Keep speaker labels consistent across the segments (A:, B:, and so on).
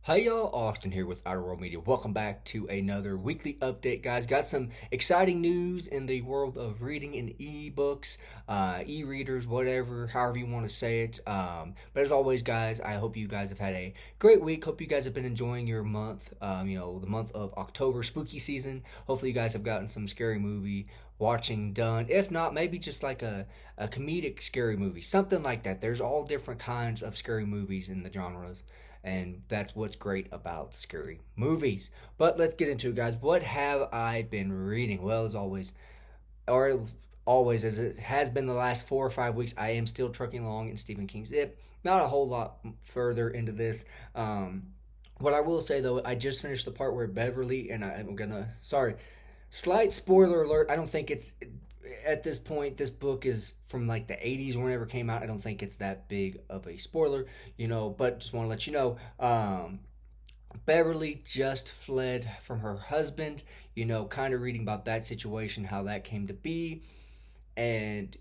A: Hey y'all, Austin here with Outer World Media. Welcome back to another weekly update, guys. Got some exciting news in the world of reading and ebooks, e-readers, whatever, however you want to say it. But as always, guys, I hope you guys have had a great week. Hope you guys have been enjoying your month. The month of October, spooky season. Hopefully, you guys have gotten some scary movie watching done. If not, maybe just like a comedic scary movie, something like that. There's all different kinds of scary movies in the genres, and that's what's great about scary movies. But let's get into it, guys. What have I been reading? Well, as always, or always as it has been the last 4 or 5 weeks, I am still trucking along in Stephen King's It. Not a whole lot further into this. What I will say though, I just finished the part where Beverly, and I'm gonna, sorry, slight spoiler alert. I don't think it's at this point. This book is from like the 80s or whenever it came out. I don't think it's that big of a spoiler, but just want to let you know. Beverly just fled from her husband, kind of reading about that situation, how that came to be, and,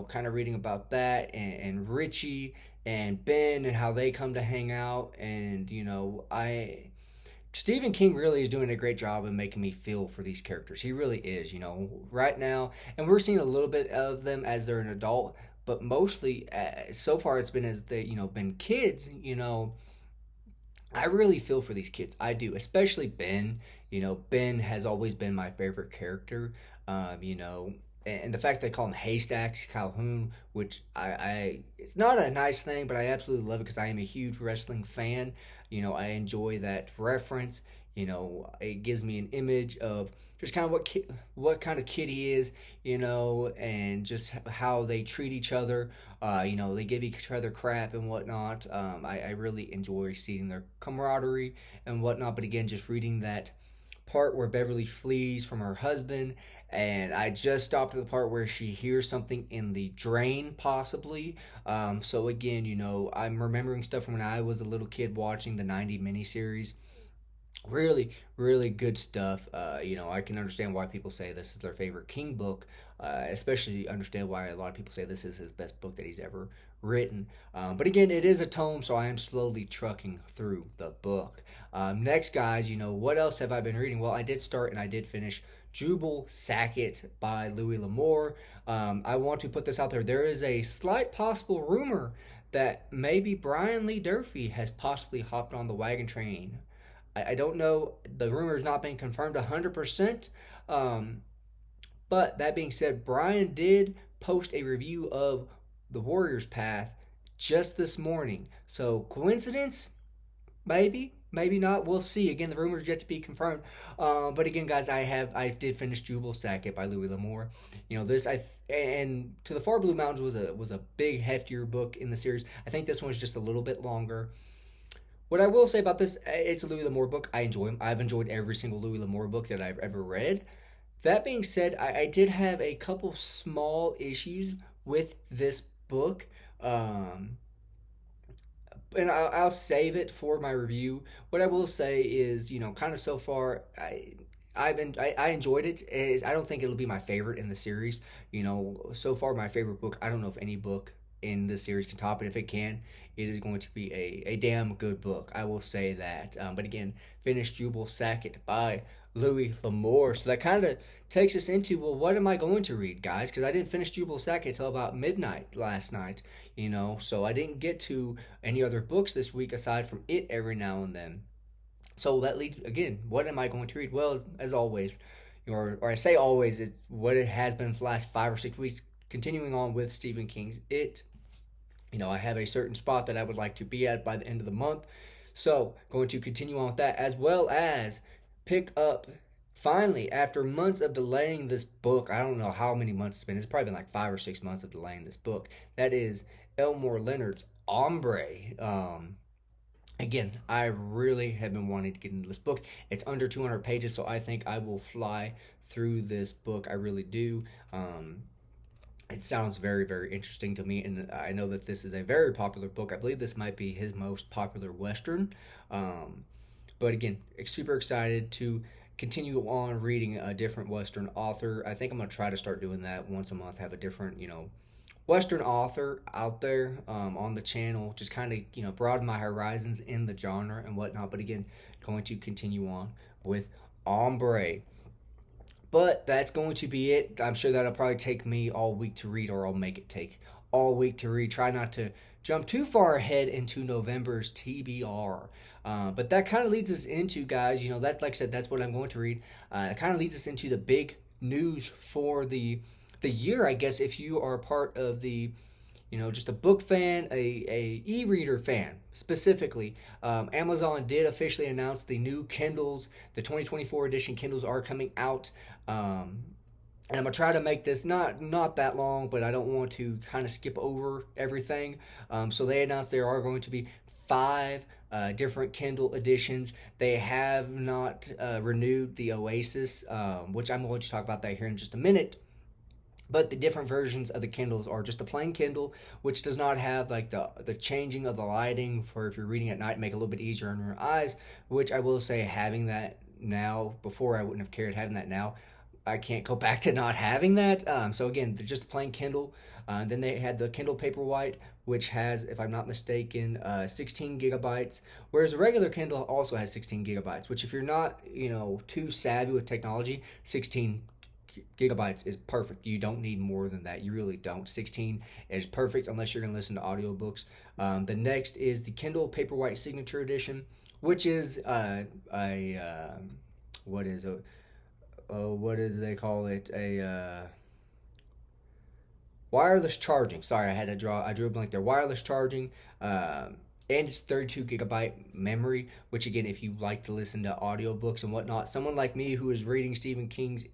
A: kind of reading about that, and Richie and Ben and how they come to hang out. And, Stephen King really is doing a great job of making me feel for these characters. He really is, right now. And we're seeing a little bit of them as they're an adult, but mostly so far it's been as they, been kids, I really feel for these kids. I do, especially Ben. Ben has always been my favorite character. And the fact they call him Haystacks Calhoun, which it's not a nice thing, but I absolutely love it because I am a huge wrestling fan. I enjoy that reference. It gives me an image of just kind of what kind of kid he is, and just how they treat each other. They give each other crap and whatnot. I really enjoy seeing their camaraderie and whatnot. But again, just reading that part where Beverly flees from her husband, and I just stopped at the part where she hears something in the drain, possibly. So again, I'm remembering stuff from when I was a little kid watching the '90 miniseries. Really, really good stuff. I can understand why people say this is their favorite King book. Especially understand why a lot of people say this is his best book that he's ever written. But again, it is a tome, so I am slowly trucking through the book. Next, guys, what else have I been reading? Well, I did start and I did finish Jubal Sackett by Louis L'Amour. I want to put this out there. There is a slight possible rumor that maybe Brian Lee Durfee has possibly hopped on the wagon train. I don't know. The rumor is not being confirmed 100%. But that being said, Brian did post a review of The Warrior's Path just this morning. So, coincidence? Maybe, maybe not. We'll see. Again, the rumor is yet to be confirmed. But again, guys, I did finish Jubal Sackett by Louis L'Amour. And To the Far Blue Mountains was a big heftier book in the series. I think this one's just a little bit longer. What I will say about this, it's a Louis L'Amour book. I enjoy him. I've enjoyed every single Louis L'Amour book that I've ever read. That being said, I did have a couple small issues with this book. Um, and I'll save it for my review. What I will say is, kind of so far, I enjoyed it. I don't think it'll be my favorite in the series. So far my favorite book. I don't know if any book in the series can top it. If it can, it is going to be a damn good book. I will say that. But again, finished Jubal Sackett by Louis L'Amour. So that kind of takes us into, well, what am I going to read, guys? Because I didn't finish Jubal Sackett until about midnight last night. So I didn't get to any other books this week aside from it every now and then. So that leads, again, what am I going to read? Well, as always, or I say always, it's what it has been for the last 5 or 6 weeks, continuing on with Stephen King's It. I have a certain spot that I would like to be at by the end of the month. So, going to continue on with that, as well as pick up, finally, after months of delaying this book. I don't know how many months it's been. It's probably been like 5 or 6 months of delaying this book. That is Elmore Leonard's Ombre. Again, I really have been wanting to get into this book. It's under 200 pages, so I think I will fly through this book. I really do. It sounds very, very interesting to me, and I know that this is a very popular book. I believe this might be his most popular Western. But again, super excited to continue on reading a different Western author. I think I'm going to try to start doing that once a month, have a different, Western author out there on the channel, just kind of broaden my horizons in the genre and whatnot. But again, going to continue on with Ombre. But that's going to be it. I'm sure that'll probably take me all week to read, or I'll make it take all week to read. Try not to jump too far ahead into November's TBR. But that kind of leads us into, guys, that, like I said, that's what I'm going to read. It kind of leads us into the big news for the year, I guess, if you are a part of the just a book fan, a e-reader fan specifically. Amazon did officially announce the new Kindles. The 2024 edition Kindles are coming out. And I'm gonna try to make this not that long, but I don't want to kind of skip over everything. So they announced there are going to be 5 different Kindle editions. They have not renewed the Oasis, which I'm going to talk about that here in just a minute. But the different versions of the Kindles are just a plain Kindle, which does not have like the changing of the lighting for if you're reading at night, make it a little bit easier on your eyes. Which I will say, having that now, before I wouldn't have cared. Having that now, I can't go back to not having that. So again, they're just a plain Kindle. Then they had the Kindle Paperwhite, which has, if I'm not mistaken, 16 gigabytes. Whereas the regular Kindle also has 16 gigabytes. Which, if you're not too savvy with technology, 16 gigabytes is perfect. You don't need more than that. You really don't. 16 is perfect unless you're going to listen to audiobooks. The next is the Kindle Paperwhite Signature Edition, which is what is it? What do they call it? A wireless charging. Sorry, I drew a blank there. Wireless charging. And it's 32 gigabyte memory, which again, if you like to listen to audiobooks and whatnot, someone like me who is reading Stephen King's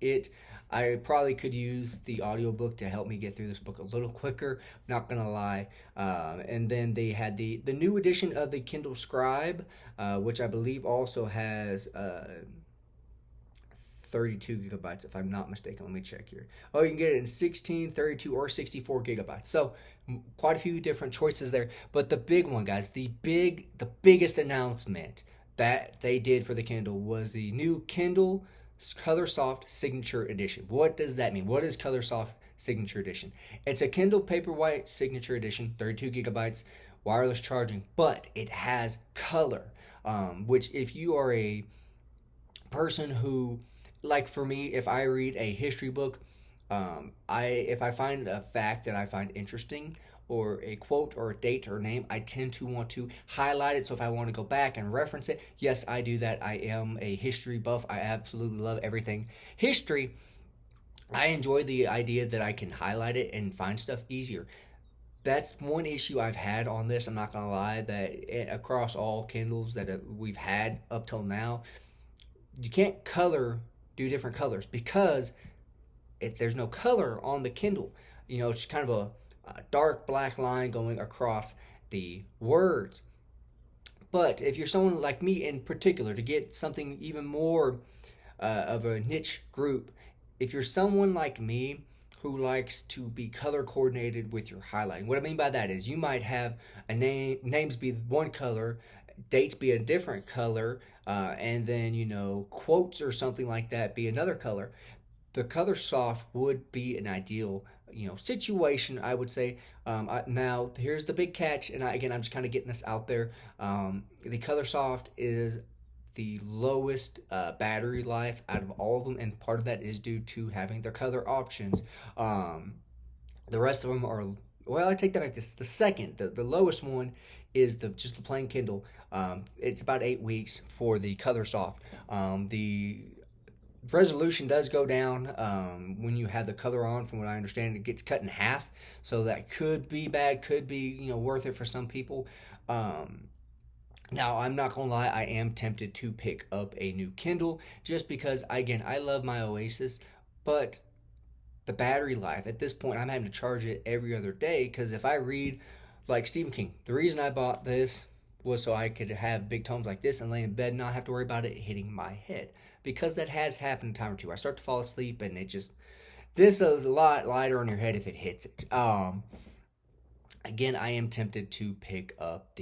A: I probably could use the audiobook to help me get through this book a little quicker, not gonna lie. And then they had the new edition of the Kindle Scribe, which I believe also has 32 gigabytes, if I'm not mistaken. Let me check here. Oh, you can get it in 16, 32, or 64 gigabytes. So quite a few different choices there. But the big one, guys, the biggest announcement that they did for the Kindle was the new Kindle Color Soft Signature Edition. What does that mean? What is Color Soft Signature Edition? It's a Kindle Paperwhite Signature Edition, 32 gigabytes, wireless charging, but it has color, which if you are a person who, like for me, if I read a history book, if I find a fact that I find interesting, or a quote or a date or name, I tend to want to highlight it. So if I want to go back and reference it, yes, I do that. I am a history buff. I absolutely love everything history. I enjoy the idea that I can highlight it and find stuff easier. That's one issue I've had on this. I'm not gonna lie, that across all Kindles that we've had up till now, you can't do different colors because if there's no color on the Kindle, it's kind of a dark black line going across the words. But if you're someone like me in particular, to get something even more of a niche group, if you're someone like me who likes to be color coordinated with your highlighting, what I mean by that is you might have names be one color, dates be a different color, and then quotes or something like that be another color. The Color Soft would be an ideal situation, I would say. Now here's the big catch, and I'm just kind of getting this out there. The Color Soft is the lowest battery life out of all of them, and part of that is due to having their color options. The rest of them are, well, I take that back. The lowest one is just the plain Kindle. It's about 8 weeks for the Color Soft. The resolution does go down when you have the color on. From what I understand, it gets cut in half, so that could be bad, could be worth it for some people. Now, I'm not gonna lie, I am tempted to pick up a new Kindle just because, again, I love my Oasis, but the battery life at this point, I'm having to charge it every other day, because if I read like Stephen King, the reason I bought this was so I could have big tomes like this and lay in bed and not have to worry about it hitting my head, because that has happened a time or two. I start to fall asleep and this is a lot lighter on your head if it hits it. Again, I am tempted to pick up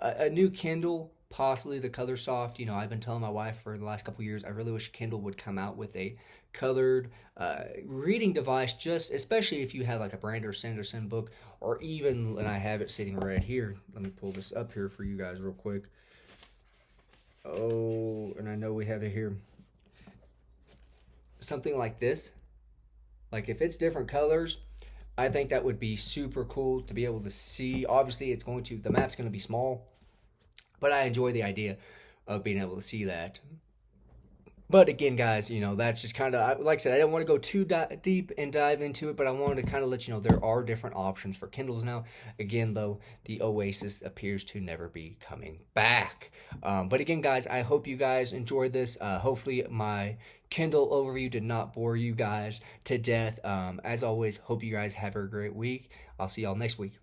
A: a new Kindle, possibly the color soft. I've been telling my wife for the last couple years I really wish Kindle would come out with a colored reading device, just especially if you have like a Brandon Sanderson book, or even, and I have it sitting right here. Let me pull this up here for you guys real quick. Oh, and I know we have it here. Something like this. Like if it's different colors, I think that would be super cool to be able to see. Obviously, the map's going to be small, but I enjoy the idea of being able to see that. But again, guys, that's just kind of, like I said, I didn't want to go too deep and dive into it, but I wanted to kind of let you know there are different options for Kindles now. Again, though, the Oasis appears to never be coming back. But again, guys, I hope you guys enjoyed this. Hopefully, my Kindle overview did not bore you guys to death. As always, hope you guys have a great week. I'll see y'all next week.